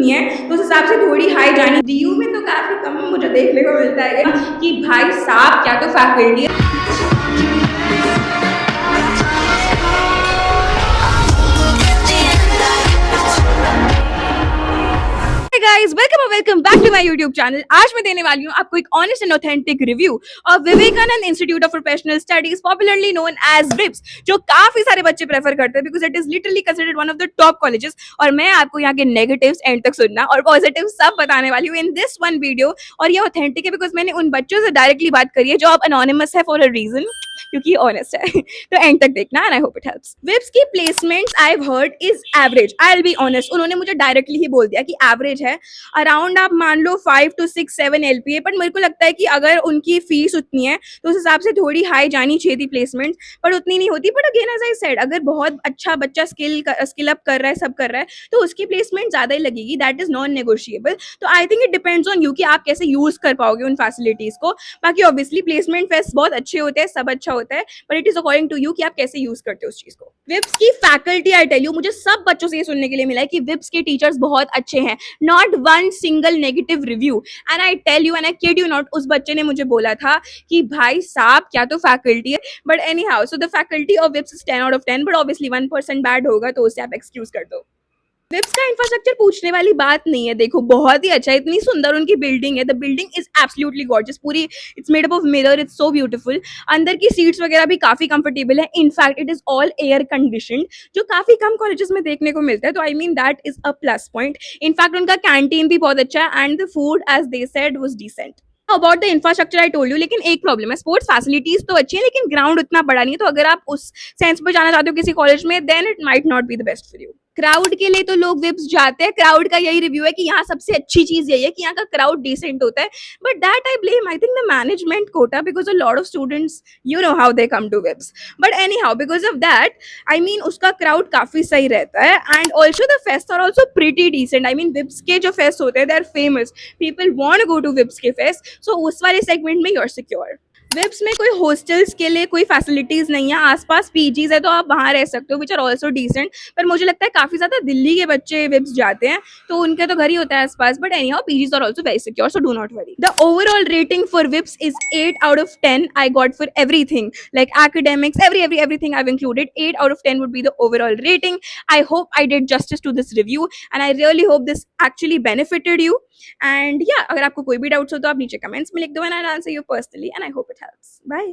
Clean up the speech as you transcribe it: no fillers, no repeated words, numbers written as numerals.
नहीं है तो उस हिसाब से थोड़ी हाई जानी। डीयू में तो काफी कम मुझे देखने को मिलता है कि भाई साहब क्या तो फैकल्टी है। गाइस वेलकम और welcome back to my YouTube channel. आज मैं देने वाली हूँ आपको एक honest and authentic review of Vivekananda Institute of Professional Studies, popularly known as VIPS, जो काफी सारे बच्चे प्रेफर करते हैं because it is literally considered one of the top colleges. और मैं आपको यहाँ के नेगेटिव्स एंड तक सुनना और पॉजिटिव सब बताने वाली हूँ इन दिस वन वीडियो। और ये ऑथेंटिक है बिकॉज मैंने उन बच्चों से डायरेक्टली बात करी है जो अब अनोनिमस है फॉर अ रीजन, क्योंकि ऑनेस्ट है। तो एंड तक देखना and I hope it helps. VIPS की placements I have heard is average. I will be honest, उन्होंने मुझे डायरेक्टली ही बोल दिया कि एवरेज है, अराउंड आप मान लो 5 to 6 7 LPA। बट मेरे को लगता है कि अगर उनकी फीस उतनी है तो उस हिसाब से थोड़ी हाई जानी चाहिए थी प्लेसमेंट, पर उतनी नहीं होती। But again as I said, अगर बहुत अच्छा बच्चा स्किल अप कर रहा है, सब कर रहा है, तो उसकी प्लेसमेंट ज्यादा ही लगेगी। That is non negotiable. तो I think it depends on you कि आप कैसे यूज कर पाओगे उन फैसिलिटीज को। बाकी ऑब्वियसली प्लेसमेंट फेस्ट बहुत अच्छे होते हैं, सब अच्छा होता है, but it is according to you कि आप कैसे यूज करते हो उस चीज को। विप्स की फैकल्टी, आई टेल यू, मुझे सब बच्चों से ये सुनने के लिए मिला है कि विप्स के टीचर्स बहुत अच्छे हैं, not one single negative review. And I tell you and I kid you not, उस बच्चे ने मुझे बोला था कि भाई साहब क्या तो फैकल्टी है। But any how, so the faculty of chips is 10 out of 10, but obviously 1% bad होगा तो उसे आप एक्सक्यूज कर दो। विप्स का इंफ्रास्ट्रक्चर पूछने वाली बात नहीं है, देखो बहुत ही अच्छा है, इतनी सुंदर उनकी बिल्डिंग है। The building is absolutely gorgeous, पूरी it's made up of mirror, it's so beautiful. अंदर की सीट्स वगैरह भी काफी कंफर्टेबल है, in fact it is all air conditioned, जो काफी कम कॉलेजेस में देखने को मिलता है। तो I mean that is a plus point. In fact उनका कैंटीन भी बहुत अच्छा है and the food as they said was decent. About the infrastructure I told you, लेकिन एक प्रॉब्लम है, स्पोर्ट्स फैसिलिटीज तो अच्छी है लेकिन ग्राउंड उतना बड़ा नहीं है। तो अगर आप उस सेंस में जाना चाहते हो किसी कॉलेज में, then it might not be the best for you. Crowd के लिए तो लोग विप्स जाते हैं, क्राउड का यही रिव्यू है कि यहाँ सबसे अच्छी चीज यही है कि यहाँ का क्राउड डिसेंट होता है। But that I blame, I think, the management quota, because a lot of students, you know how they come to VIPS. But anyhow, because of that, I mean उसका crowd काफी सही रहता है। And also the fest are also pretty decent. I mean VIPS के जो fest होते हैं, they are famous, people want to go to VIPS के फेस्ट, सो उस वाले सेगमेंट में यू आर सिक्योर। विप्स में कोई हॉस्टल्स के लिए कोई फैसिलिटीज नहीं है, आसपास पीजीज है तो आप वहां रह सकते हो, विच आर ऑल्सो डिसेंट। पर मुझे लगता है काफी ज्यादा दिल्ली के बच्चे विप्स जाते हैं तो उनके तो घर ही होता है आसपास। But anyhow, PGs are also very secure, so do not worry. The overall rating for विप्स is 8 out of 10 I got for everything, like academics, everything I've included. 8 out of 10 would be the overall rating. I hope I did justice to this review and I really hope this actually benefited you. And yeah, अगर आपको कोई भी doubts हो तो आप नीचे comments में लिख दो and I'll answer you personally and I hope it helps. Bye.